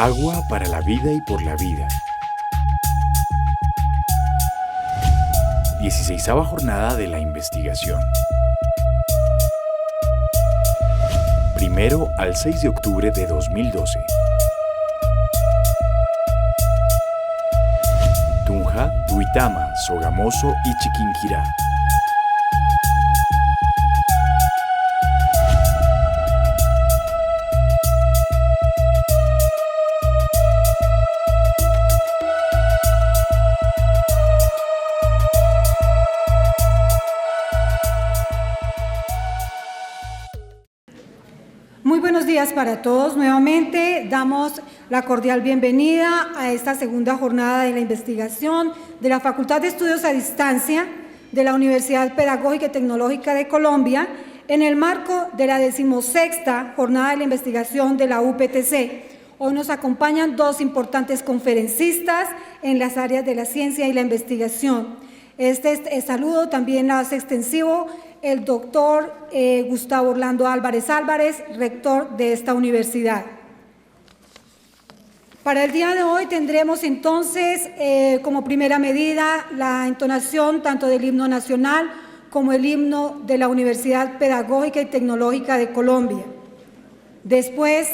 Agua para la vida y por la vida. 16ª jornada de la investigación. 1 al 6 de octubre de 2012. Tunja, Duitama, Sogamoso y Chiquinquirá. Muy buenos días para todos. Nuevamente damos la cordial bienvenida a esta segunda jornada de la investigación de la Facultad de Estudios a Distancia de la Universidad Pedagógica y Tecnológica de Colombia en el marco de la 16ª jornada de la investigación de la UPTC. Hoy nos acompañan dos importantes conferencistas en las áreas de la ciencia y la investigación. Este saludo también lo hace extensivo el doctor Gustavo Orlando Álvarez Álvarez, rector de esta universidad. Para el día de hoy tendremos entonces como primera medida la entonación tanto del himno nacional como el himno de la Universidad Pedagógica y Tecnológica de Colombia. Después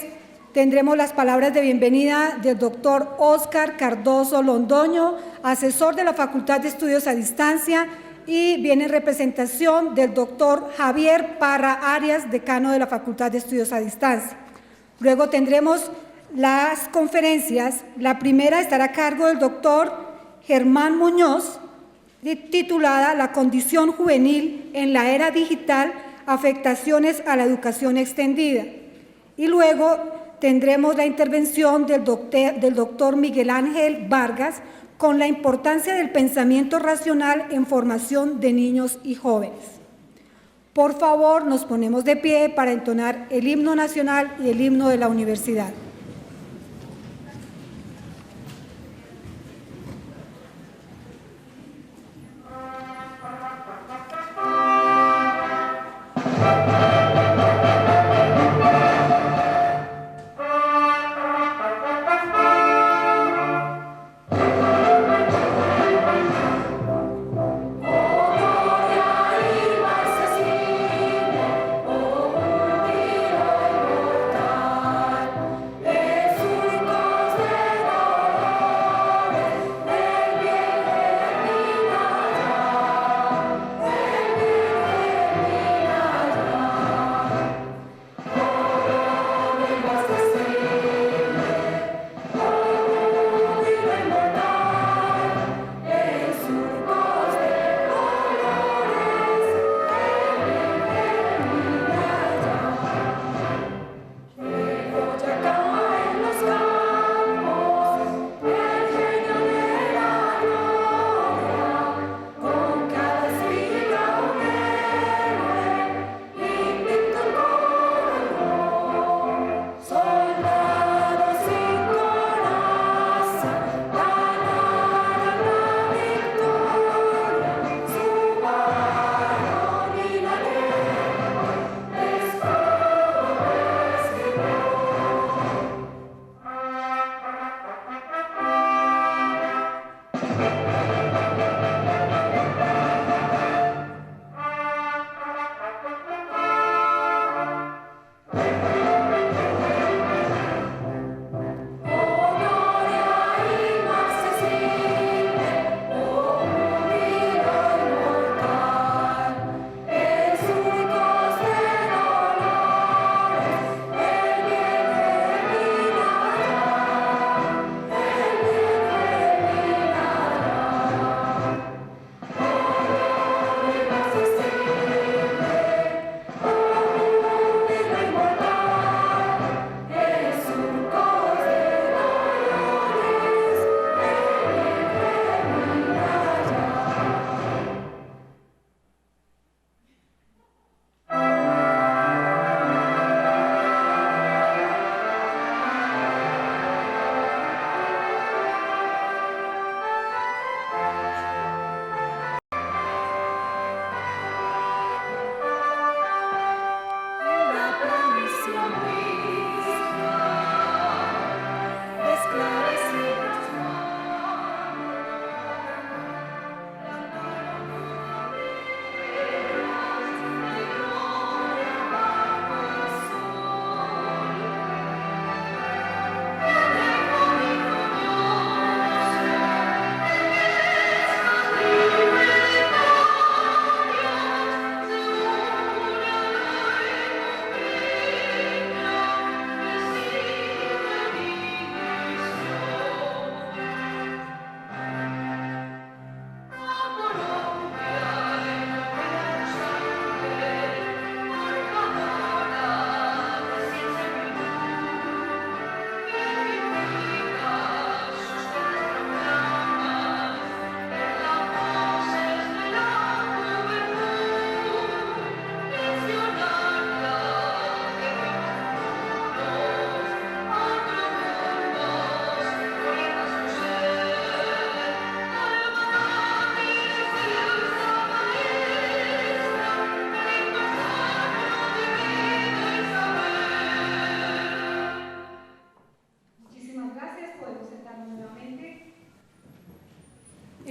tendremos las palabras de bienvenida del doctor Óscar Cardoso Londoño, asesor de la Facultad de Estudios a Distancia, y viene en representación del doctor Javier Parra Arias, decano de la Facultad de Estudios a Distancia. Luego tendremos las conferencias. La primera estará a cargo del doctor Germán Muñoz, titulada La condición juvenil en la era digital, afectaciones a la educación extendida. Y luego tendremos la intervención del doctor Miguel Ángel Vargas, con la importancia del pensamiento racional en formación de niños y jóvenes. Por favor, nos ponemos de pie para entonar el himno nacional y el himno de la universidad.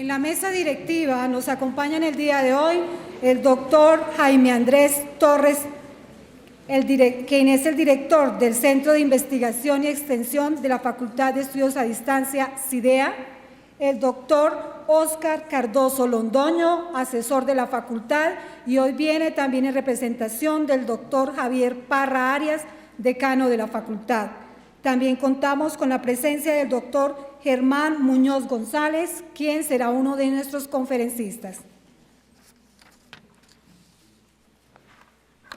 En la mesa directiva nos acompaña en el día de hoy el doctor Jaime Andrés Torres, quien es el director del Centro de Investigación y Extensión de la Facultad de Estudios a Distancia, CIDEA, el doctor Óscar Cardoso Londoño, asesor de la facultad, y hoy viene también en representación del doctor Javier Parra Arias, decano de la facultad. También contamos con la presencia del doctor Germán Muñoz González, quien será uno de nuestros conferencistas.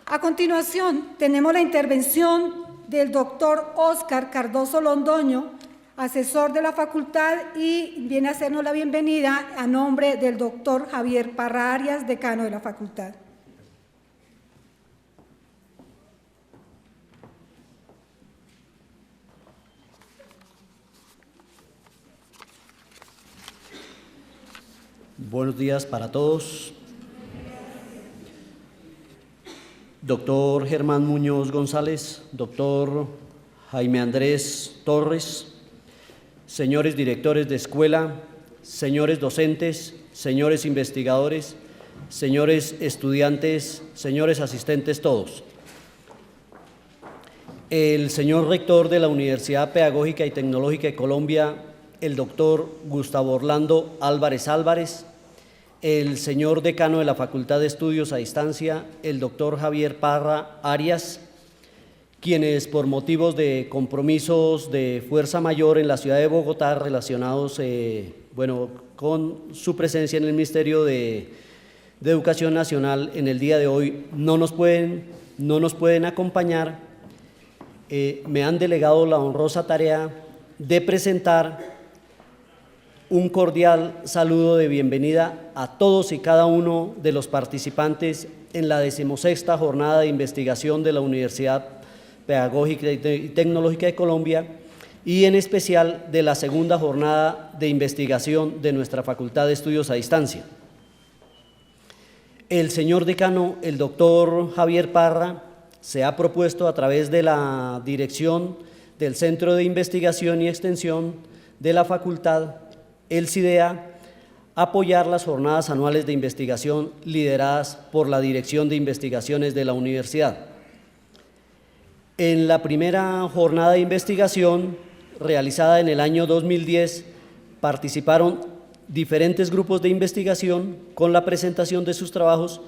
A continuación, tenemos la intervención del doctor Óscar Cardoso Londoño, asesor de la facultad, y viene a hacernos la bienvenida a nombre del doctor Javier Parra Arias, decano de la facultad. Buenos días para todos. Doctor Germán Muñoz González, doctor Jaime Andrés Torres, señores directores de escuela, señores docentes, señores investigadores, señores estudiantes, señores asistentes todos. El señor rector de la Universidad Pedagógica y Tecnológica de Colombia, el doctor Gustavo Orlando Álvarez Álvarez, el señor decano de la Facultad de Estudios a Distancia, el doctor Javier Parra Arias, quienes por motivos de compromisos de fuerza mayor en la ciudad de Bogotá relacionados con su presencia en el Ministerio de Educación Nacional en el día de hoy no nos pueden acompañar, me han delegado la honrosa tarea de presentar un cordial saludo de bienvenida a todos y cada uno de los participantes en la 16ª Jornada de Investigación de la Universidad Pedagógica y Tecnológica de Colombia, y en especial de la 2ª Jornada de Investigación de nuestra Facultad de Estudios a Distancia. El señor decano, el doctor Javier Parra, se ha propuesto a través de la dirección del Centro de Investigación y Extensión de la Facultad, el CIDEA, apoyar las jornadas anuales de investigación lideradas por la Dirección de Investigaciones de la Universidad. En la primera jornada de investigación, realizada en el año 2010, participaron diferentes grupos de investigación con la presentación de sus trabajos,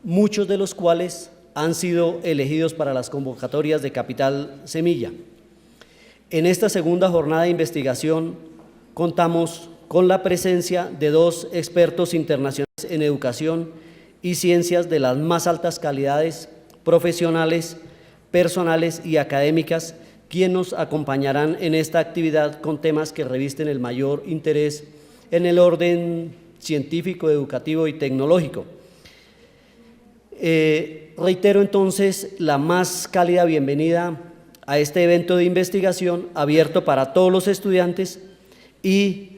muchos de los cuales han sido elegidos para las convocatorias de Capital Semilla. En esta segunda jornada de investigación contamos con la presencia de 2 expertos internacionales en educación y ciencias de las más altas calidades profesionales, personales y académicas, quienes nos acompañarán en esta actividad con temas que revisten el mayor interés en el orden científico, educativo y tecnológico. Reitero entonces la más cálida bienvenida a este evento de investigación abierto para todos los estudiantes y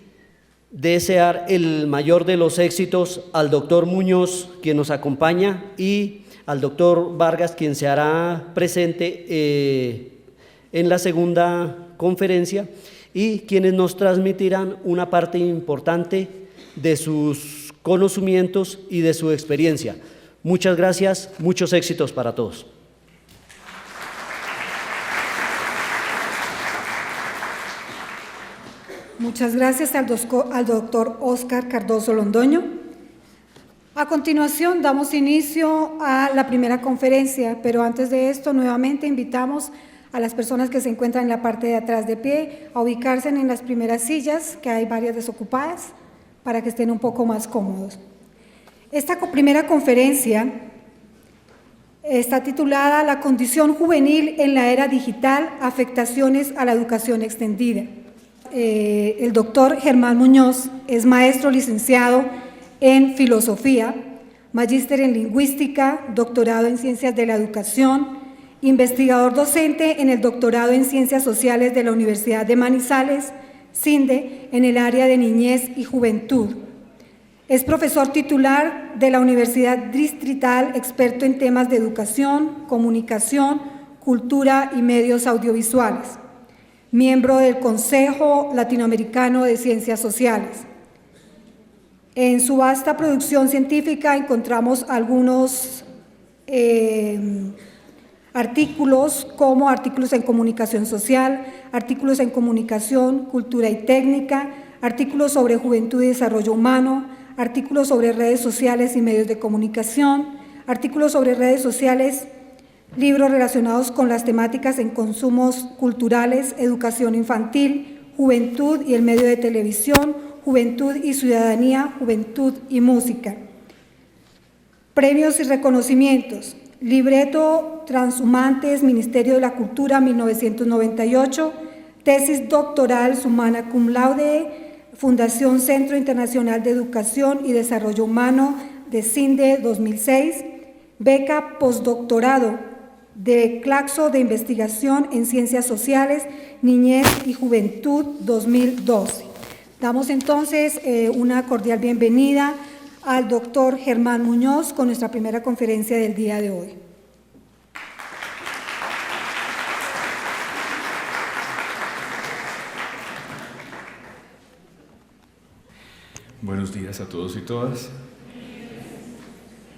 desear el mayor de los éxitos al doctor Muñoz, quien nos acompaña, y al doctor Vargas, quien se hará presente en la segunda conferencia, y quienes nos transmitirán una parte importante de sus conocimientos y de su experiencia. Muchas gracias, muchos éxitos para todos. Muchas gracias al doctor Óscar Cardoso Londoño. A continuación damos inicio a la primera conferencia, pero antes de esto nuevamente invitamos a las personas que se encuentran en la parte de atrás de pie a ubicarse en las primeras sillas, que hay varias desocupadas, para que estén un poco más cómodos. Esta primera conferencia está titulada La condición juvenil en la era digital, afectaciones a la educación extendida. El doctor Germán Muñoz es maestro licenciado en Filosofía, magíster en Lingüística, doctorado en Ciencias de la Educación, investigador docente en el doctorado en Ciencias Sociales de la Universidad de Manizales, CINDE, en el área de Niñez y Juventud. Es profesor titular de la Universidad Distrital, experto en temas de educación, comunicación, cultura y medios audiovisuales. Miembro del Consejo Latinoamericano de Ciencias Sociales. En su vasta producción científica encontramos algunos artículos como artículos en comunicación social, artículos en comunicación, cultura y técnica, artículos sobre juventud y desarrollo humano, artículos sobre redes sociales y medios de comunicación, artículos sobre redes sociales, libros relacionados con las temáticas en consumos culturales, educación infantil, juventud y el medio de televisión, juventud y ciudadanía, juventud y música. Premios y reconocimientos. Libreto Transhumantes, Ministerio de la Cultura, 1998. Tesis doctoral summa cum laude, Fundación Centro Internacional de Educación y Desarrollo Humano de CINDE, 2006. Beca postdoctorado de Claxo de Investigación en Ciencias Sociales, Niñez y Juventud, 2012. Damos entonces una cordial bienvenida al doctor Germán Muñoz con nuestra primera conferencia del día de hoy. Buenos días a todos y todas.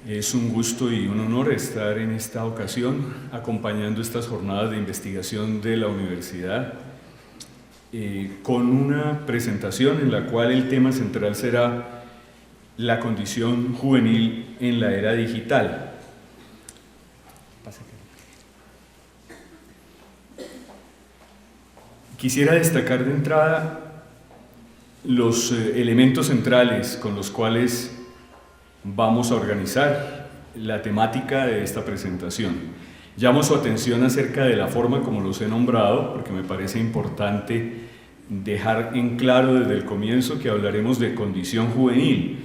Es un gusto y un honor estar en esta ocasión acompañando estas jornadas de investigación de la universidad con una presentación en la cual el tema central será la condición juvenil en la era digital. Quisiera destacar de entrada los elementos centrales con los cuales vamos a organizar la temática de esta presentación. Llamo su atención acerca de la forma como los he nombrado, porque me parece importante dejar en claro desde el comienzo que hablaremos de condición juvenil.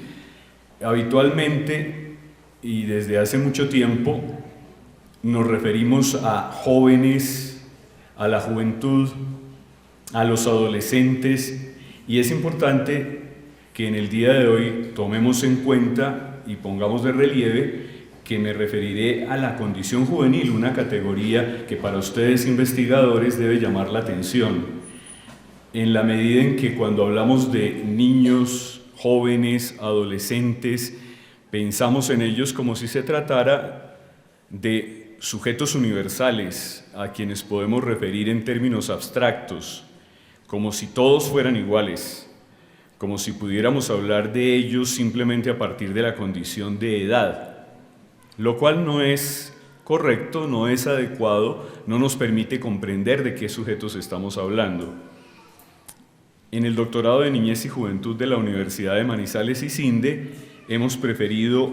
Habitualmente, y desde hace mucho tiempo, nos referimos a jóvenes, a la juventud, a los adolescentes, y es importante que en el día de hoy tomemos en cuenta y pongamos de relieve que me referiré a la condición juvenil, una categoría que para ustedes investigadores debe llamar la atención, en la medida en que cuando hablamos de niños, jóvenes, adolescentes, pensamos en ellos como si se tratara de sujetos universales a quienes podemos referir en términos abstractos, como si todos fueran iguales, como si pudiéramos hablar de ellos simplemente a partir de la condición de edad, lo cual no es correcto, no es adecuado, no nos permite comprender de qué sujetos estamos hablando. En el doctorado de Niñez y Juventud de la Universidad de Manizales y CINDE hemos preferido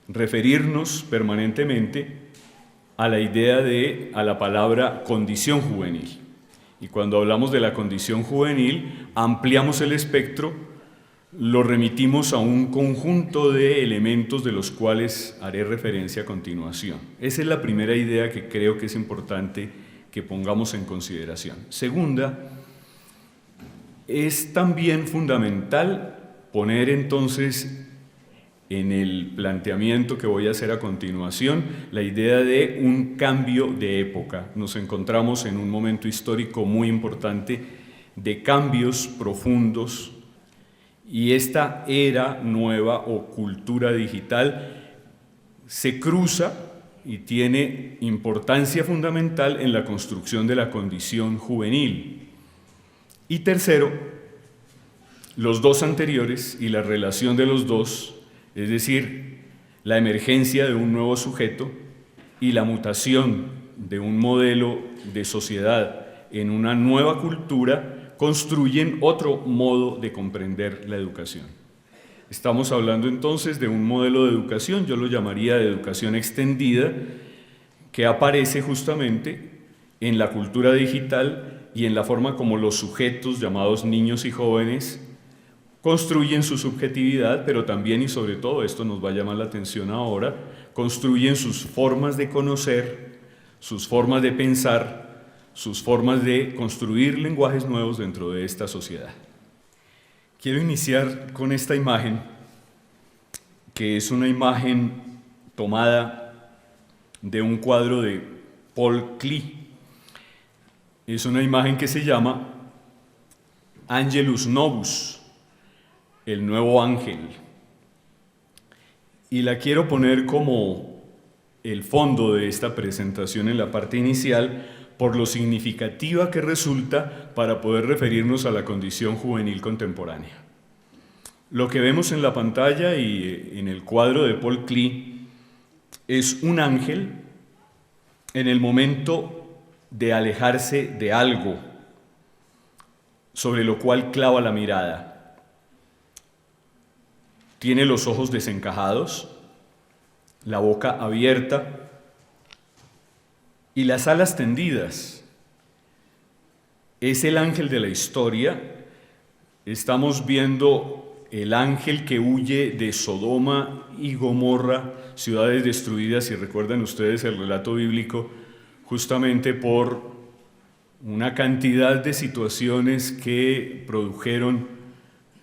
referirnos permanentemente a la idea a la palabra condición juvenil. Y cuando hablamos de la condición juvenil, ampliamos el espectro, lo remitimos a un conjunto de elementos de los cuales haré referencia a continuación. Esa es la primera idea que creo que es importante que pongamos en consideración. Segunda, es también fundamental poner entonces en el planteamiento que voy a hacer a continuación la idea de un cambio de época. Nos encontramos en un momento histórico muy importante de cambios profundos y esta era nueva o cultura digital se cruza y tiene importancia fundamental en la construcción de la condición juvenil. Y tercero, los dos anteriores y la relación de los dos, es decir, la emergencia de un nuevo sujeto y la mutación de un modelo de sociedad en una nueva cultura, construyen otro modo de comprender la educación. Estamos hablando entonces de un modelo de educación, yo lo llamaría de educación extendida, que aparece justamente en la cultura digital y en la forma como los sujetos llamados niños y jóvenes construyen su subjetividad, pero también y sobre todo, esto nos va a llamar la atención ahora, construyen sus formas de conocer, sus formas de pensar, sus formas de construir lenguajes nuevos dentro de esta sociedad. Quiero iniciar con esta imagen, que es una imagen tomada de un cuadro de Paul Klee. Es una imagen que se llama Angelus Novus, el nuevo ángel. Y la quiero poner como el fondo de esta presentación en la parte inicial, por lo significativa que resulta para poder referirnos a la condición juvenil contemporánea. Lo que vemos en la pantalla y en el cuadro de Paul Klee es un ángel en el momento de alejarse de algo sobre lo cual clava la mirada. Tiene los ojos desencajados, la boca abierta y las alas tendidas. Es el ángel de la historia. Estamos viendo el ángel que huye de Sodoma y Gomorra, ciudades destruidas, si recuerdan ustedes el relato bíblico, justamente por una cantidad de situaciones que produjeron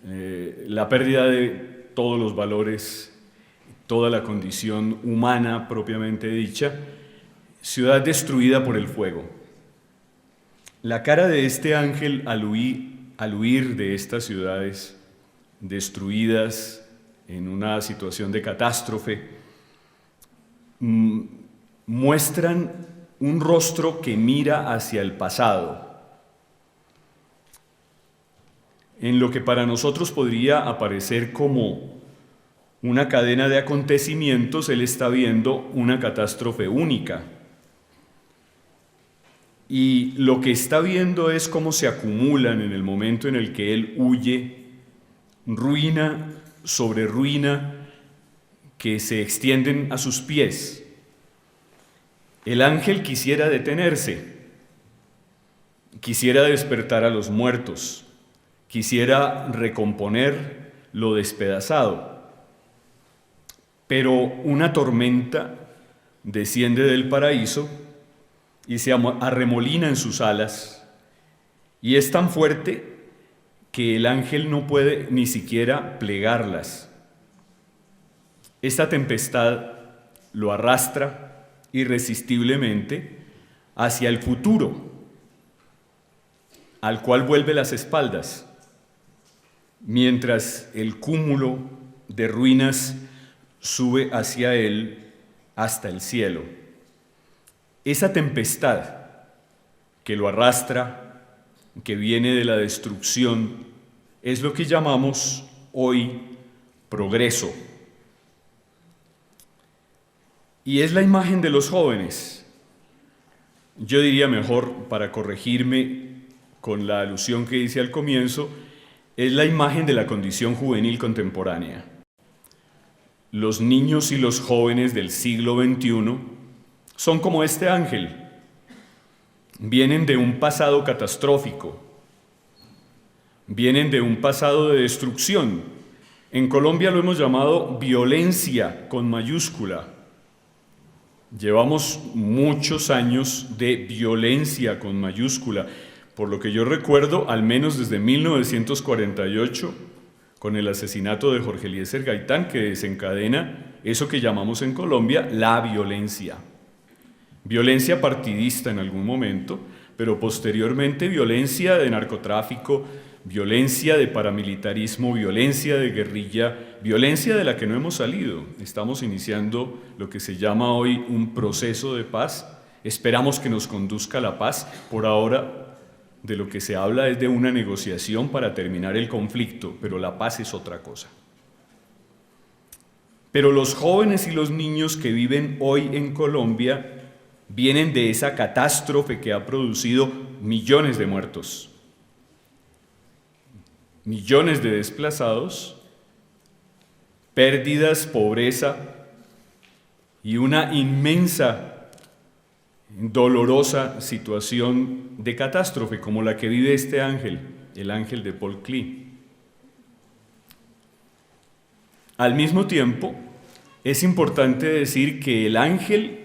la pérdida de todos los valores, toda la condición humana propiamente dicha, ciudad destruida por el fuego. La cara de este ángel al huir de estas ciudades destruidas en una situación de catástrofe, muestran un rostro que mira hacia el pasado. En lo que para nosotros podría aparecer como una cadena de acontecimientos, él está viendo una catástrofe única. Y lo que está viendo es cómo se acumulan en el momento en el que él huye, ruina sobre ruina, que se extienden a sus pies. El ángel quisiera detenerse, quisiera despertar a los muertos, quisiera recomponer lo despedazado, pero una tormenta desciende del paraíso y se arremolina en sus alas, y es tan fuerte que el ángel no puede ni siquiera plegarlas. Esta tempestad lo arrastra irresistiblemente hacia el futuro, al cual vuelve las espaldas, mientras el cúmulo de ruinas sube hacia él hasta el cielo. Esa tempestad que lo arrastra, que viene de la destrucción, es lo que llamamos hoy progreso. Y es la imagen de los jóvenes. Yo diría mejor, para corregirme con la alusión que hice al comienzo, es la imagen de la condición juvenil contemporánea. Los niños y los jóvenes del siglo XXI son como este ángel. Vienen de un pasado catastrófico, vienen de un pasado de destrucción. En Colombia lo hemos llamado violencia con mayúscula. Llevamos muchos años de violencia con mayúscula. Por lo que yo recuerdo, al menos desde 1948, con el asesinato de Jorge Eliezer Gaitán, que desencadena eso que llamamos en Colombia la violencia. Violencia partidista en algún momento, pero posteriormente violencia de narcotráfico, violencia de paramilitarismo, violencia de guerrilla, violencia de la que no hemos salido. Estamos iniciando lo que se llama hoy un proceso de paz. Esperamos que nos conduzca a la paz. Por ahora, de lo que se habla es de una negociación para terminar el conflicto, pero la paz es otra cosa. Pero los jóvenes y los niños que viven hoy en Colombia vienen de esa catástrofe que ha producido millones de muertos, millones de desplazados, pérdidas, pobreza y una inmensa, dolorosa situación de catástrofe como la que vive este ángel, el ángel de Paul Klee. Al mismo tiempo, es importante decir que el ángel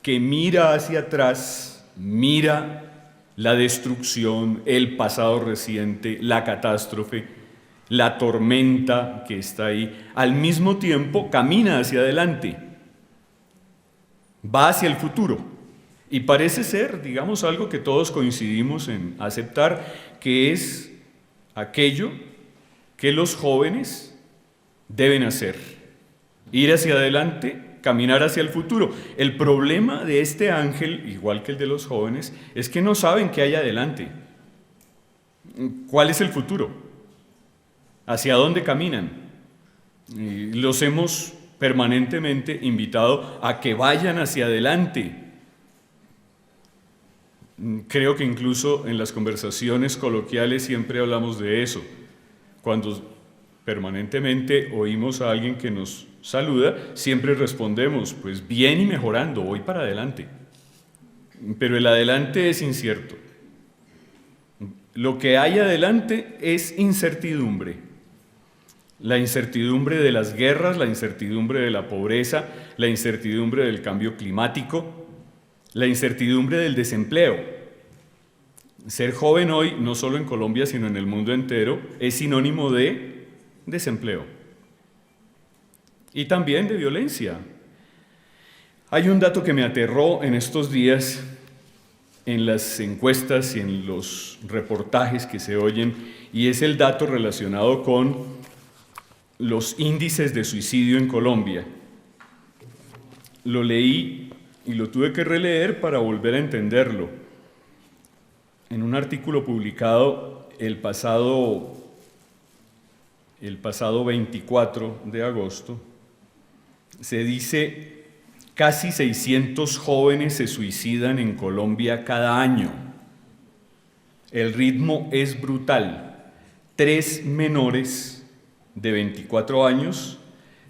que mira hacia atrás, mira la destrucción, el pasado reciente, la catástrofe, la tormenta que está ahí, al mismo tiempo camina hacia adelante, va hacia el futuro. Y parece ser, digamos, algo que todos coincidimos en aceptar, que es aquello que los jóvenes deben hacer: ir hacia adelante, caminar hacia el futuro. El problema de este ángel, igual que el de los jóvenes, es que no saben qué hay adelante. ¿Cuál es el futuro? ¿Hacia dónde caminan? Y los hemos permanentemente invitado a que vayan hacia adelante. Creo que incluso en las conversaciones coloquiales siempre hablamos de eso. Cuando permanentemente oímos a alguien que nos saluda, siempre respondemos: pues bien y mejorando, voy para adelante. Pero el adelante es incierto. Lo que hay adelante es incertidumbre. La incertidumbre de las guerras, la incertidumbre de la pobreza, la incertidumbre del cambio climático, la incertidumbre del desempleo. Ser joven hoy, no solo en Colombia, sino en el mundo entero, es sinónimo de desempleo y también de violencia. Hay un dato que me aterró en estos días en las encuestas y en los reportajes que se oyen, y es el dato relacionado con los índices de suicidio en Colombia. Lo leí y lo tuve que releer para volver a entenderlo. En un artículo publicado el pasado 24 de agosto, se dice: casi 600 jóvenes se suicidan en Colombia cada año. El ritmo es brutal. 3 menores de 24 años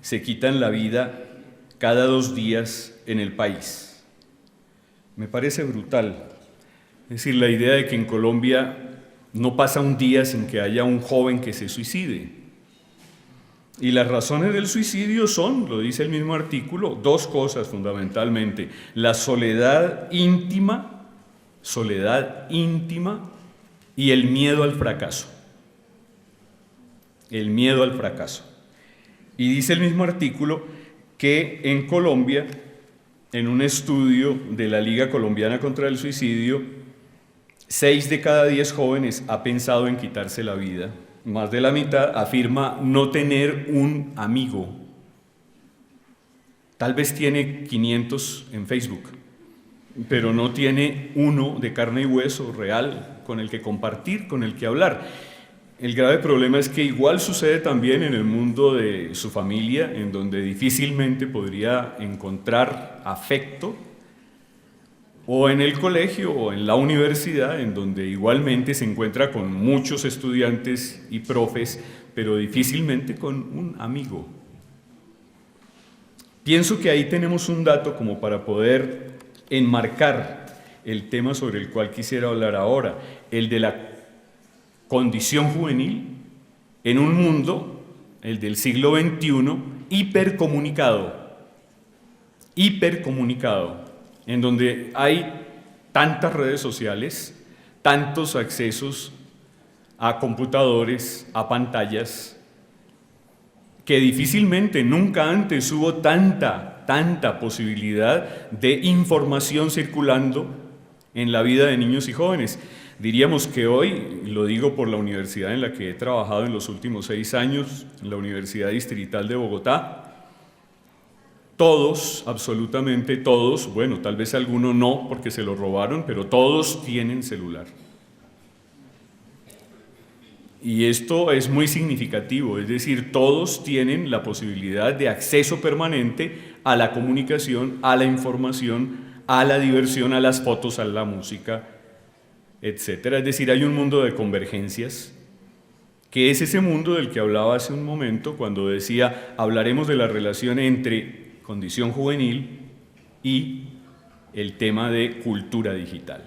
se quitan la vida cada 2 días en el país. Me parece brutal. Es decir, la idea de que en Colombia no pasa un día sin que haya un joven que se suicide. Y las razones del suicidio son, lo dice el mismo artículo, 2 cosas fundamentalmente: la soledad íntima y el miedo al fracaso. El miedo al fracaso. Y dice el mismo artículo que en Colombia, en un estudio de la Liga Colombiana contra el Suicidio, 6 de cada 10 jóvenes ha pensado en quitarse la vida. Más de la mitad afirma no tener un amigo. Tal vez tiene 500 en Facebook, pero no tiene uno de carne y hueso real con el que compartir, con el que hablar. El grave problema es que igual sucede también en el mundo de su familia, en donde difícilmente podría encontrar afecto, o en el colegio o en la universidad, en donde igualmente se encuentra con muchos estudiantes y profes, pero difícilmente con un amigo. Pienso que ahí tenemos un dato como para poder enmarcar el tema sobre el cual quisiera hablar ahora, el de la condición juvenil en un mundo, el del siglo XXI, hipercomunicado, en donde hay tantas redes sociales, tantos accesos a computadores, a pantallas, que difícilmente, nunca antes hubo tanta posibilidad de información circulando en la vida de niños y jóvenes. Diríamos que hoy, lo digo por la universidad en la que he trabajado en los últimos 6 años, en la Universidad Distrital de Bogotá, todos, absolutamente todos, bueno, tal vez alguno no porque se lo robaron, pero todos tienen celular. Y esto es muy significativo, es decir, todos tienen la posibilidad de acceso permanente a la comunicación, a la información, a la diversión, a las fotos, a la música, etcétera. Es decir, hay un mundo de convergencias, que es ese mundo del que hablaba hace un momento cuando decía, hablaremos de la relación entre condición juvenil y el tema de cultura digital.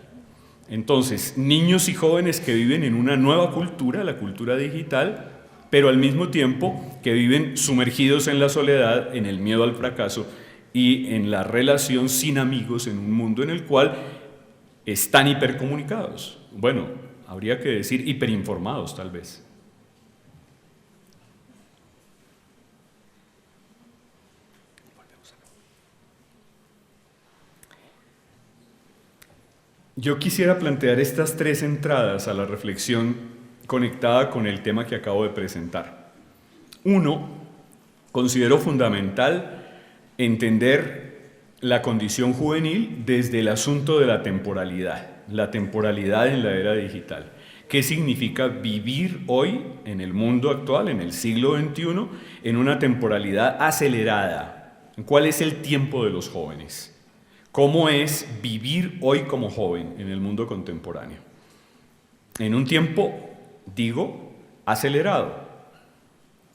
Entonces, niños y jóvenes que viven en una nueva cultura, la cultura digital, pero al mismo tiempo que viven sumergidos en la soledad, en el miedo al fracaso y en la relación sin amigos en un mundo en el cual están hipercomunicados. Bueno, habría que decir hiperinformados tal vez. Yo quisiera plantear estas 3 entradas a la reflexión conectada con el tema que acabo de presentar. Uno, considero fundamental entender la condición juvenil desde el asunto de la temporalidad en la era digital. ¿Qué significa vivir hoy en el mundo actual, en el siglo XXI, en una temporalidad acelerada? ¿Cuál es el tiempo de los jóvenes? ¿Cómo es vivir hoy como joven en el mundo contemporáneo? En un tiempo, digo, acelerado.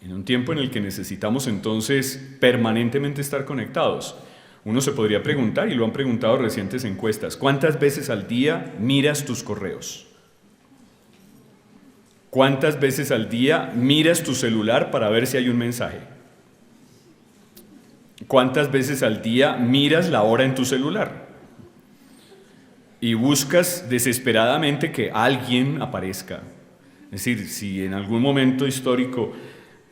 En un tiempo en el que necesitamos entonces permanentemente estar conectados. Uno se podría preguntar, y lo han preguntado recientes encuestas, ¿cuántas veces al día miras tus correos? ¿Cuántas veces al día miras tu celular para ver si hay un mensaje? ¿Cuántas veces al día miras la hora en tu celular? Y buscas desesperadamente que alguien aparezca. Es decir, si en algún momento histórico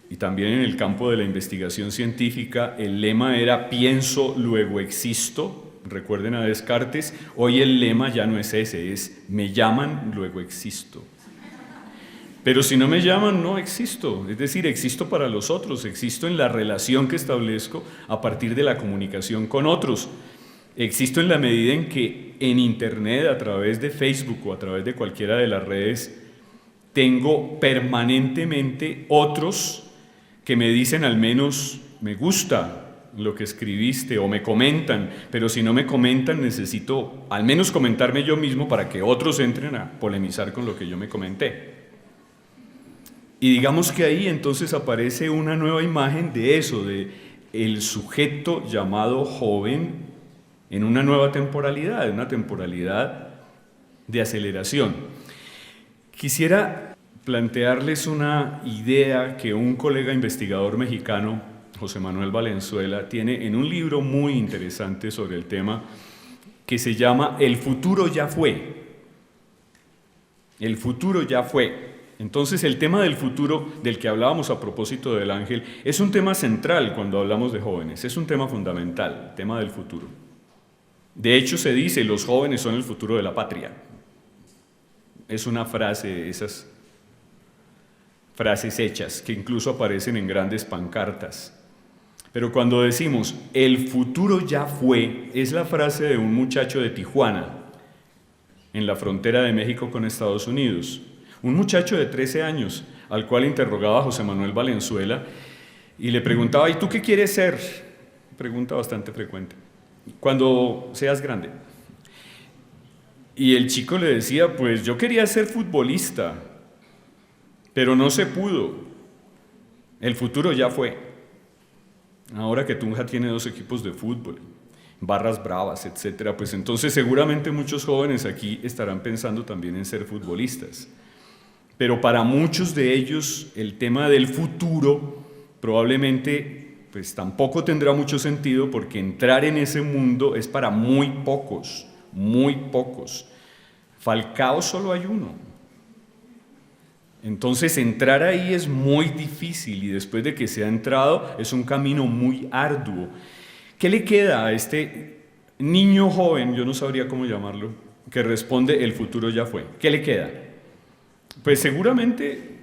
y también en el campo de la investigación científica el lema era pienso, luego existo, recuerden a Descartes, hoy el lema ya no es ese, es me llaman, luego existo. Pero si no me llaman, no existo, es decir, existo para los otros, existo en la relación que establezco a partir de la comunicación con otros. Existo en la medida en que en Internet, a través de Facebook o a través de cualquiera de las redes, tengo permanentemente otros que me dicen al menos me gusta lo que escribiste o me comentan, pero si no me comentan necesito al menos comentarme yo mismo para que otros entren a polemizar con lo que yo me comenté. Y digamos que ahí entonces aparece una nueva imagen de eso, de el sujeto llamado joven en una nueva temporalidad, una temporalidad de aceleración. Quisiera plantearles una idea que un colega investigador mexicano, José Manuel Valenzuela, tiene en un libro muy interesante sobre el tema que se llama El futuro ya fue. El futuro ya fue. Entonces el tema del futuro del que hablábamos a propósito del ángel es un tema central cuando hablamos de jóvenes, es un tema fundamental, el tema del futuro. De hecho se dice, los jóvenes son el futuro de la patria. Es una frase, esas frases hechas que incluso aparecen en grandes pancartas. Pero cuando decimos, el futuro ya fue, es la frase de un muchacho de Tijuana, en la frontera de México con Estados Unidos. Un muchacho de 13 años, al cual interrogaba José Manuel Valenzuela, y le preguntaba, ¿y tú qué quieres ser? Pregunta bastante frecuente. Cuando seas grande. Y el chico le decía, pues yo quería ser futbolista, pero no se pudo. El futuro ya fue. Ahora que Tunja tiene 2 equipos de fútbol, Barras Bravas, etcétera, pues entonces seguramente muchos jóvenes aquí estarán pensando también en ser futbolistas. Pero para muchos de ellos el tema del futuro probablemente pues tampoco tendrá mucho sentido, porque entrar en ese mundo es para muy pocos, muy pocos. Falcao solo hay uno. Entonces entrar ahí es muy difícil, y después de que se ha entrado es un camino muy arduo. ¿Qué le queda a este niño joven, yo no sabría cómo llamarlo, que responde el futuro ya fue? ¿Qué le queda? Pues seguramente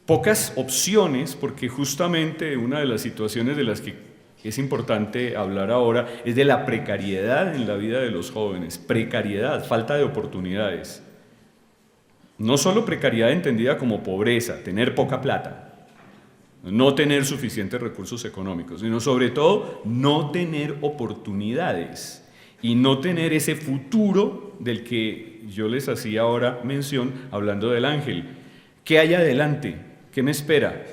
pocas opciones, porque justamente una de las situaciones de las que es importante hablar ahora es de la precariedad en la vida de los jóvenes. Precariedad, falta de oportunidades. No solo precariedad entendida como pobreza, tener poca plata, no tener suficientes recursos económicos, sino sobre todo no tener oportunidades y no tener ese futuro del que yo les hacía ahora mención hablando del ángel. ¿Qué hay adelante? ¿Qué me espera?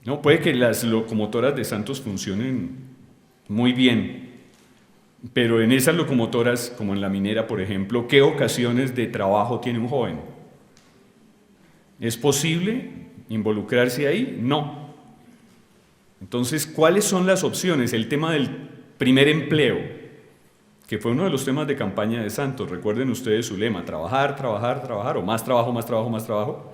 No, puede que las locomotoras de Santos funcionen muy bien, pero en esas locomotoras, como en la minera, por ejemplo, ¿qué ocasiones de trabajo tiene un joven? ¿Es posible involucrarse ahí? No. Entonces, ¿cuáles son las opciones? El tema del primer empleo, que fue uno de los temas de campaña de Santos. Recuerden ustedes su lema: trabajar, trabajar, trabajar, o más trabajo, más trabajo, más trabajo,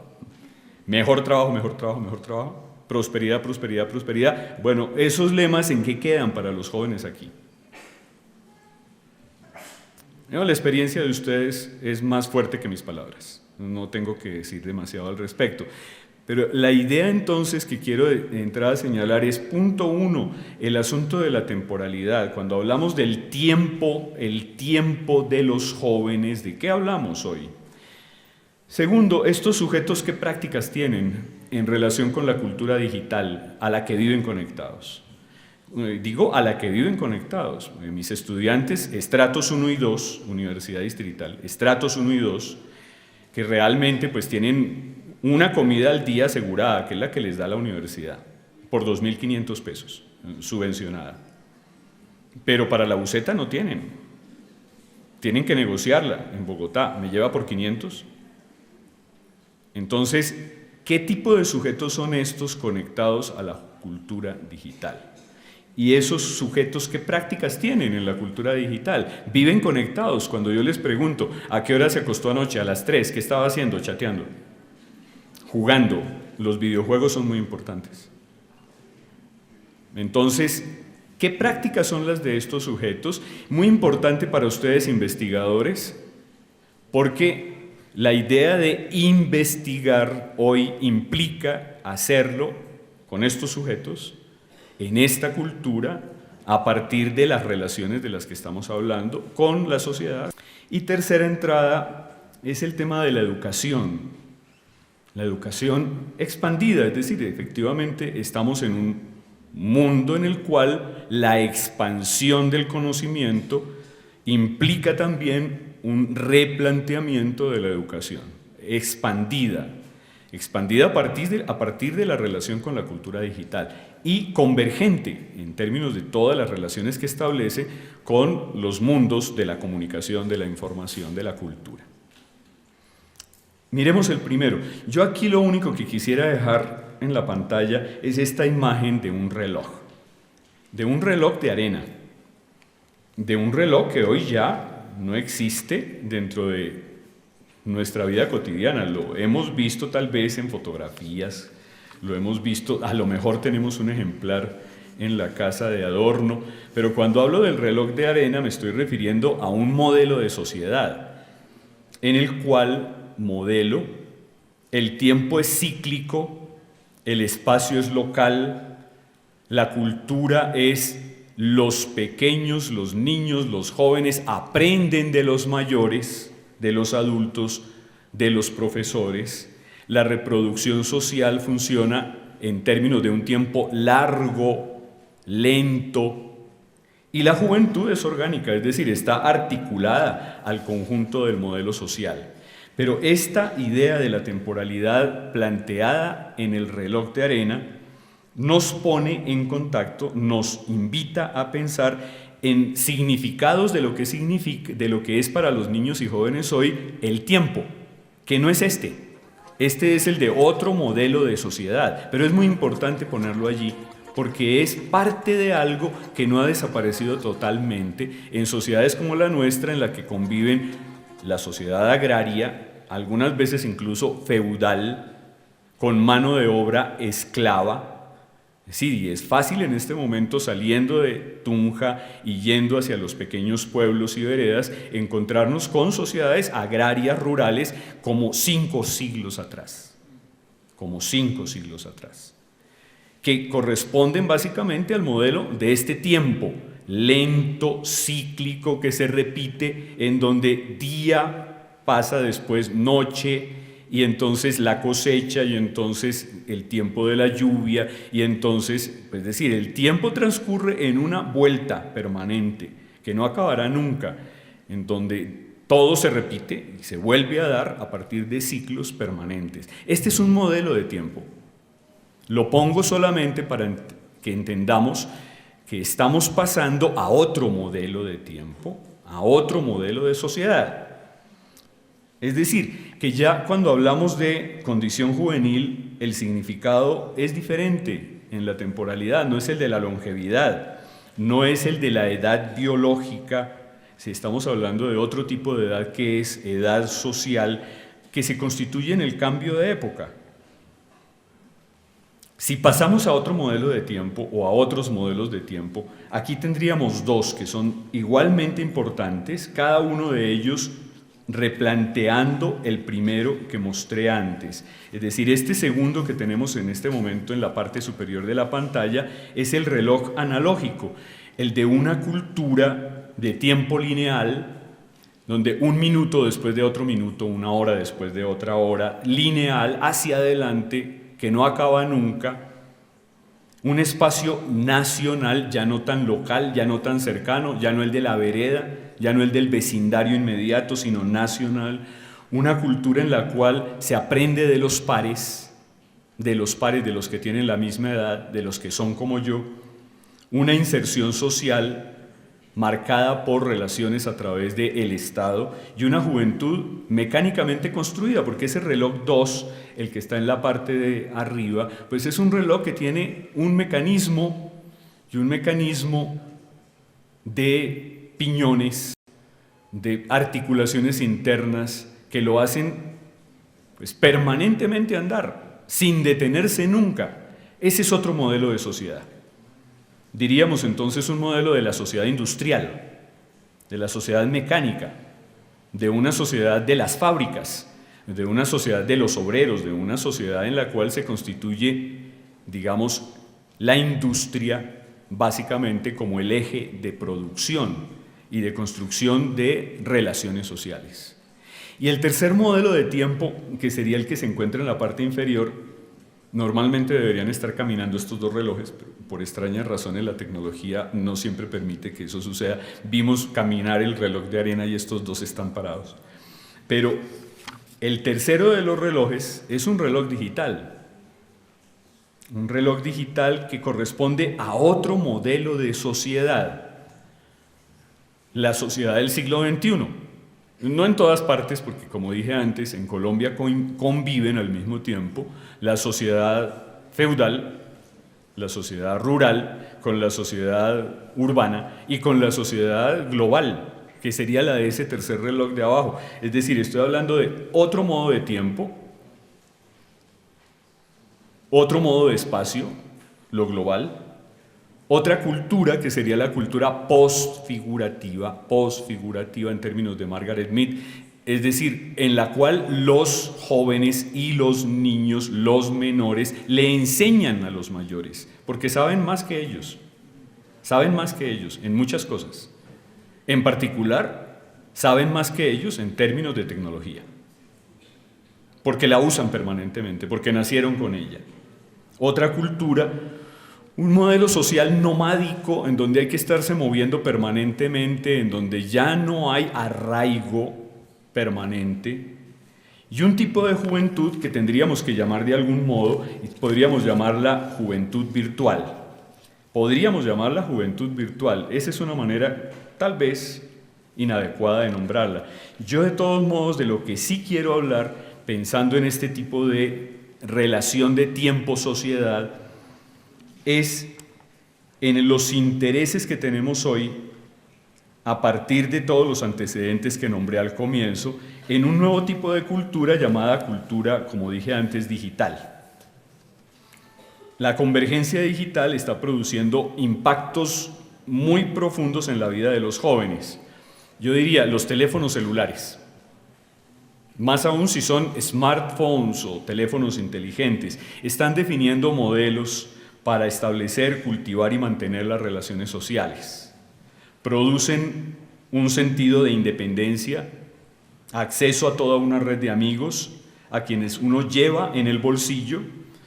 mejor trabajo, mejor trabajo, mejor trabajo, prosperidad, prosperidad, prosperidad. Bueno, esos lemas, ¿en qué quedan para los jóvenes aquí? No, la experiencia de ustedes es más fuerte que mis palabras, no tengo que decir demasiado al respecto. Pero la idea entonces que quiero de entrada señalar es, punto 1, el asunto de la temporalidad. Cuando hablamos del tiempo, el tiempo de los jóvenes, ¿de qué hablamos hoy? Segundo, estos sujetos, ¿qué prácticas tienen en relación con la cultura digital a la que viven conectados? Digo, a la que viven conectados. Mis estudiantes, estratos 1 y 2, Universidad Distrital, estratos 1 y 2, que realmente pues tienen una comida al día asegurada, que es la que les da la universidad, por 2.500 pesos, subvencionada. Pero para la buceta no tienen que negociarla en Bogotá, me lleva por 500. Entonces, ¿qué tipo de sujetos son estos conectados a la cultura digital? Y esos sujetos, ¿qué prácticas tienen en la cultura digital? Viven conectados. Cuando yo les pregunto, ¿a qué hora se acostó anoche? A las 3, ¿qué estaba haciendo? Chateando, jugando. Los videojuegos son muy importantes. Entonces, ¿qué prácticas son las de estos sujetos? Muy importante para ustedes investigadores, porque la idea de investigar hoy implica hacerlo con estos sujetos, en esta cultura, a partir de las relaciones de las que estamos hablando con la sociedad. Y tercera entrada es el tema de la educación expandida, es decir, efectivamente estamos en un mundo en el cual la expansión del conocimiento implica también un replanteamiento de la educación, expandida a partir de la relación con la cultura digital y convergente en términos de todas las relaciones que establece con los mundos de la comunicación, de la información, de la cultura. Miremos el primero. Yo aquí lo único que quisiera dejar en la pantalla es esta imagen de un reloj de arena, de un reloj que hoy ya no existe dentro de nuestra vida cotidiana. Lo hemos visto tal vez en fotografías, lo hemos visto, a lo mejor tenemos un ejemplar en la casa de adorno, pero cuando hablo del reloj de arena me estoy refiriendo a un modelo de sociedad en el cual el tiempo es cíclico, el espacio es local, la cultura es los pequeños, los niños, los jóvenes aprenden de los mayores, de los adultos, de los profesores. La reproducción social funciona en términos de un tiempo largo, lento, y la juventud es orgánica, es decir, está articulada al conjunto del modelo social. Pero esta idea de la temporalidad planteada en el reloj de arena nos pone en contacto, nos invita a pensar en significados de lo que significa, de lo que es para los niños y jóvenes hoy el tiempo, que no es este es el de otro modelo de sociedad, pero es muy importante ponerlo allí porque es parte de algo que no ha desaparecido totalmente en sociedades como la nuestra, en la que conviven la sociedad agraria, algunas veces incluso feudal, con mano de obra esclava. Sí, es fácil en este momento, saliendo de Tunja y yendo hacia los pequeños pueblos y veredas, encontrarnos con sociedades agrarias rurales como 5 siglos atrás, que corresponden básicamente al modelo de este tiempo lento, cíclico, que se repite, en donde día pasa después noche, y entonces la cosecha, y entonces el tiempo de la lluvia, y entonces, es decir, el tiempo transcurre en una vuelta permanente, que no acabará nunca, en donde todo se repite y se vuelve a dar a partir de ciclos permanentes. Este es un modelo de tiempo. Lo pongo solamente para que entendamos que estamos pasando a otro modelo de tiempo, a otro modelo de sociedad. Es decir, que ya cuando hablamos de condición juvenil, el significado es diferente en la temporalidad, no es el de la longevidad, no es el de la edad biológica, si estamos hablando de otro tipo de edad que es edad social, que se constituye en el cambio de época. Si pasamos a otro modelo de tiempo o a otros modelos de tiempo, aquí tendríamos dos que son igualmente importantes, cada uno de ellos replanteando el primero que mostré antes. Es decir, este segundo que tenemos en este momento en la parte superior de la pantalla es el reloj analógico, el de una cultura de tiempo lineal, donde un minuto después de otro minuto, una hora después de otra hora, lineal, hacia adelante, que no acaba nunca, un espacio nacional, ya no tan local, ya no tan cercano, ya no el de la vereda, ya no el del vecindario inmediato, sino nacional, una cultura en la cual se aprende de los pares, de los que tienen la misma edad, de los que son como yo, una inserción social marcada por relaciones a través del Estado y una juventud mecánicamente construida, porque ese reloj 2, el que está en la parte de arriba, pues es un reloj que tiene un mecanismo de piñones, de articulaciones internas que lo hacen pues permanentemente andar, sin detenerse nunca. Ese es otro modelo de sociedad. Diríamos entonces un modelo de la sociedad industrial, de la sociedad mecánica, de una sociedad de las fábricas, de una sociedad de los obreros, de una sociedad en la cual se constituye, digamos, la industria básicamente como el eje de producción y de construcción de relaciones sociales. Y el tercer modelo de tiempo, que sería el que se encuentra en la parte inferior, normalmente deberían estar caminando estos dos relojes, pero por extrañas razones la tecnología no siempre permite que eso suceda. Vimos caminar el reloj de arena y estos dos están parados. Pero el tercero de los relojes es un reloj digital que corresponde a otro modelo de sociedad, la sociedad del siglo XXI. No en todas partes, porque como dije antes, en Colombia conviven al mismo tiempo la sociedad feudal, la sociedad rural, con la sociedad urbana y con la sociedad global, que sería la de ese tercer reloj de abajo. Es decir, estoy hablando de otro modo de tiempo, otro modo de espacio, lo global, otra cultura que sería la cultura postfigurativa en términos de Margaret Mead, es decir, en la cual los jóvenes y los niños, los menores, le enseñan a los mayores, porque saben más que ellos en muchas cosas. En particular, saben más que ellos en términos de tecnología, porque la usan permanentemente, porque nacieron con ella. Otra cultura, un modelo social nomádico en donde hay que estarse moviendo permanentemente, en donde ya no hay arraigo permanente, y un tipo de juventud que tendríamos que llamar de algún modo, y podríamos llamarla juventud virtual. Esa es una manera tal vez inadecuada de nombrarla. Yo de todos modos de lo que sí quiero hablar, pensando en este tipo de relación de tiempo-sociedad, es en los intereses que tenemos hoy a partir de todos los antecedentes que nombré al comienzo, en un nuevo tipo de cultura llamada cultura, como dije antes, digital. La convergencia digital está produciendo impactos muy profundos en la vida de los jóvenes. Yo diría los teléfonos celulares, más aún si son smartphones o teléfonos inteligentes, están definiendo modelos para establecer, cultivar y mantener las relaciones sociales. Producen un sentido de independencia, acceso a toda una red de amigos, a quienes uno lleva en el bolsillo,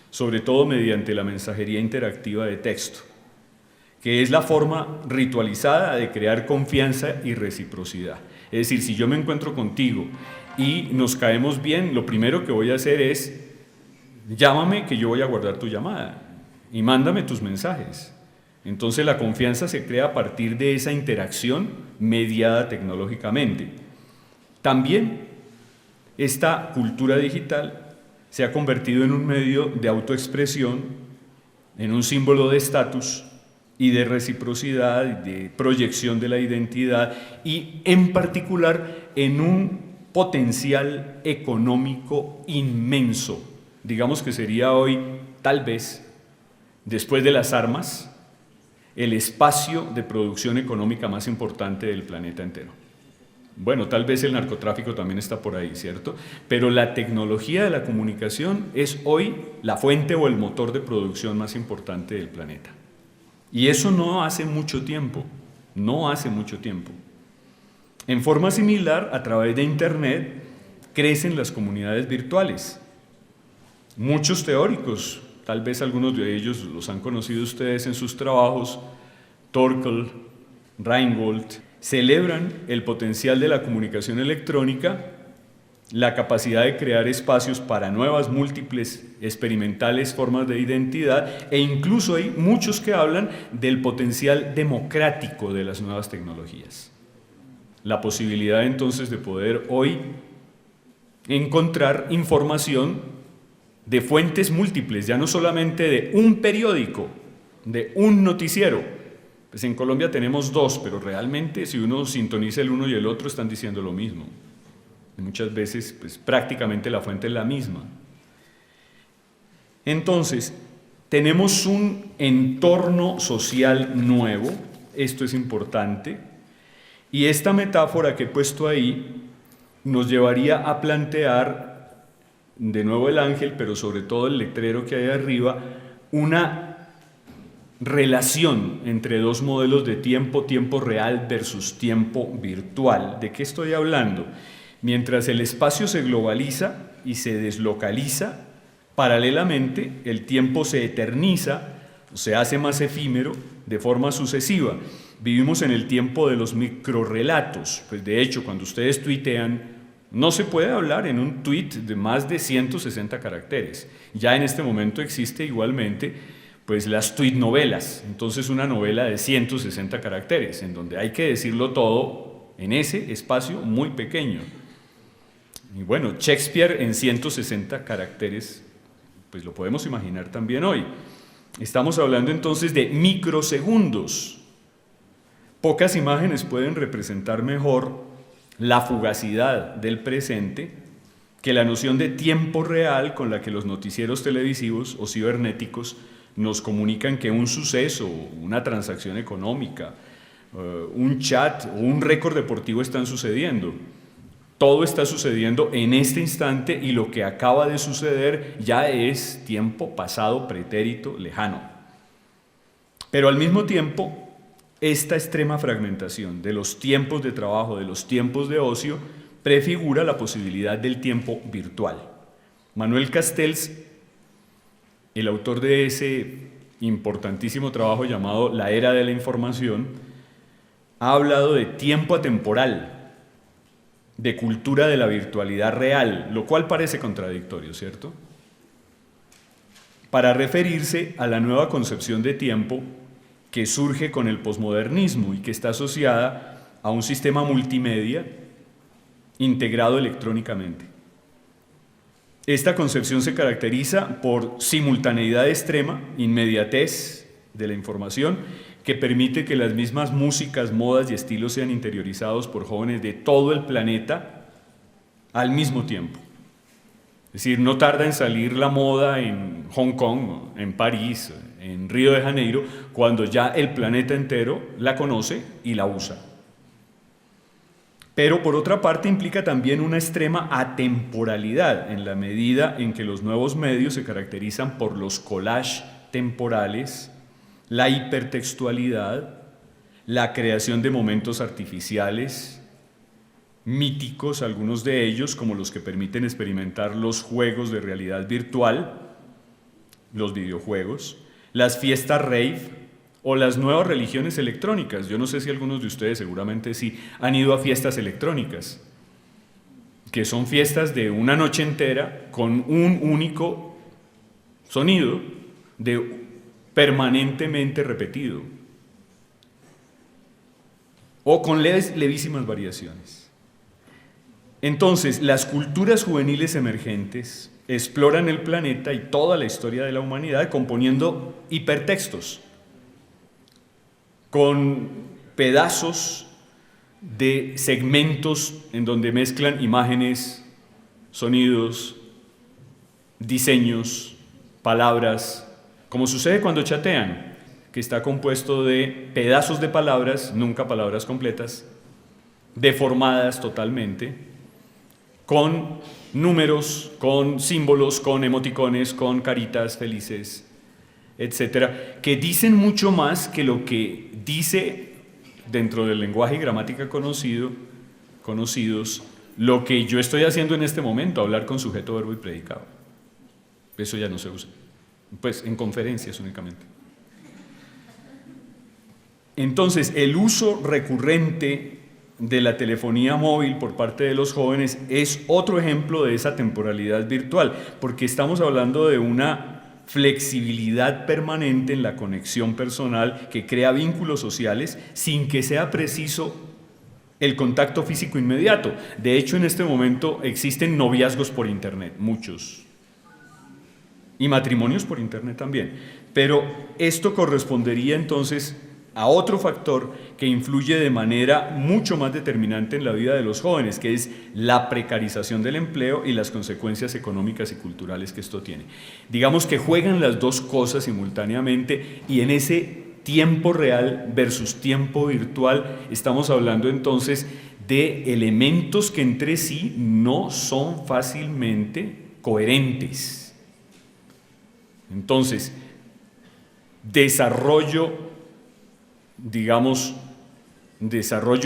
sobre todo mediante la mensajería interactiva de texto, que es la forma ritualizada de crear confianza y reciprocidad. Es decir, si yo me encuentro contigo y nos caemos bien, lo primero que voy a hacer es, llámame que yo voy a guardar tu llamada y mándame tus mensajes. Entonces la confianza se crea a partir de esa interacción mediada tecnológicamente. También esta cultura digital se ha convertido en un medio de autoexpresión, en un símbolo de estatus y de reciprocidad, de proyección de la identidad y en particular en un potencial económico inmenso. Digamos que sería hoy tal vez después de las armas, el espacio de producción económica más importante del planeta entero. Bueno, tal vez el narcotráfico también está por ahí, ¿cierto? Pero la tecnología de la comunicación es hoy la fuente o el motor de producción más importante del planeta. Y eso no hace mucho tiempo, no hace mucho tiempo. En forma similar, a través de Internet, crecen las comunidades virtuales. Muchos teóricos, tal vez algunos de ellos los han conocido ustedes en sus trabajos, Torkel, Reingold, celebran el potencial de la comunicación electrónica, la capacidad de crear espacios para nuevas, múltiples, experimentales formas de identidad, e incluso hay muchos que hablan del potencial democrático de las nuevas tecnologías. La posibilidad entonces de poder hoy encontrar información de fuentes múltiples, ya no solamente de un periódico, de un noticiero. Pues en Colombia tenemos dos, pero realmente si uno sintoniza el uno y el otro están diciendo lo mismo. Y muchas veces pues, prácticamente la fuente es la misma. Entonces, tenemos un entorno social nuevo, esto es importante, y esta metáfora que he puesto ahí nos llevaría a plantear, de nuevo el ángel, pero sobre todo el letrero que hay arriba, una relación entre dos modelos de tiempo, tiempo real versus tiempo virtual. ¿De qué estoy hablando? Mientras el espacio se globaliza y se deslocaliza, paralelamente el tiempo se eterniza, se hace más efímero de forma sucesiva. Vivimos en el tiempo de los microrrelatos. Pues de hecho, cuando ustedes tuitean, no se puede hablar en un tweet de más de 160 caracteres. Ya en este momento existe igualmente pues las tuitnovelas, entonces una novela de 160 caracteres, en donde hay que decirlo todo en ese espacio muy pequeño. Y bueno, Shakespeare en 160 caracteres, pues lo podemos imaginar también hoy. Estamos hablando entonces de microsegundos. Pocas imágenes pueden representar mejor la fugacidad del presente que la noción de tiempo real con la que los noticieros televisivos o cibernéticos nos comunican que un suceso, una transacción económica, un chat o un récord deportivo están sucediendo. Todo está sucediendo en este instante y lo que acaba de suceder ya es tiempo pasado, pretérito, lejano. Pero al mismo tiempo, esta extrema fragmentación de los tiempos de trabajo, de los tiempos de ocio, prefigura la posibilidad del tiempo virtual. Manuel Castells, el autor de ese importantísimo trabajo llamado La Era de la Información, ha hablado de tiempo atemporal, de cultura de la virtualidad real, lo cual parece contradictorio, ¿cierto? Para referirse a la nueva concepción de tiempo que surge con el posmodernismo y que está asociada a un sistema multimedia integrado electrónicamente. Esta concepción se caracteriza por simultaneidad extrema, inmediatez de la información, que permite que las mismas músicas, modas y estilos sean interiorizados por jóvenes de todo el planeta al mismo tiempo. Es decir, no tarda en salir la moda en Hong Kong, en París, en Río de Janeiro, cuando ya el planeta entero la conoce y la usa. Pero por otra parte implica también una extrema atemporalidad en la medida en que los nuevos medios se caracterizan por los collages temporales, la hipertextualidad, la creación de momentos artificiales, míticos, algunos de ellos como los que permiten experimentar los juegos de realidad virtual, los videojuegos, las fiestas rave, o las nuevas religiones electrónicas. Yo no sé si algunos de ustedes, seguramente sí, han ido a fiestas electrónicas, que son fiestas de una noche entera con un único sonido permanentemente repetido, o con levísimas variaciones. Entonces, las culturas juveniles emergentes exploran el planeta y toda la historia de la humanidad componiendo hipertextos, con pedazos de segmentos en donde mezclan imágenes, sonidos, diseños, palabras, como sucede cuando chatean, que está compuesto de pedazos de palabras, nunca palabras completas, deformadas totalmente, con números, con símbolos, con emoticones, con caritas felices, etcétera, que dicen mucho más que lo que dice dentro del lenguaje y gramática conocidos, lo que yo estoy haciendo en este momento, hablar con sujeto, verbo y predicado. Eso ya no se usa, pues en conferencias únicamente. Entonces, el uso recurrente de la telefonía móvil por parte de los jóvenes es otro ejemplo de esa temporalidad virtual, porque estamos hablando de una flexibilidad permanente en la conexión personal que crea vínculos sociales sin que sea preciso el contacto físico inmediato. De hecho, en este momento existen noviazgos por internet, muchos, y matrimonios por internet también, pero esto correspondería entonces a otro factor que influye de manera mucho más determinante en la vida de los jóvenes, que es la precarización del empleo y las consecuencias económicas y culturales que esto tiene. Digamos que juegan las dos cosas simultáneamente, y en ese tiempo real versus tiempo virtual estamos hablando entonces de elementos que entre sí no son fácilmente coherentes. Entonces, desarrollo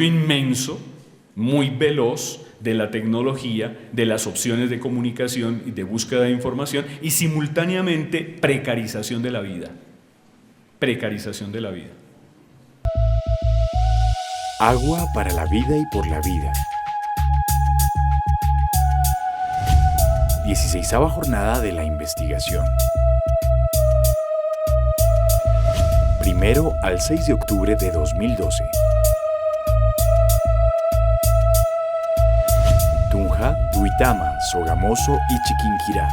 inmenso, muy veloz de la tecnología, de las opciones de comunicación y de búsqueda de información, y simultáneamente precarización de la vida. Precarización de la vida. Agua para la vida y por la vida. 16ª jornada de la investigación. 1 al 6 de octubre de 2012. Tunja, Duitama, Sogamoso y Chiquinquirá.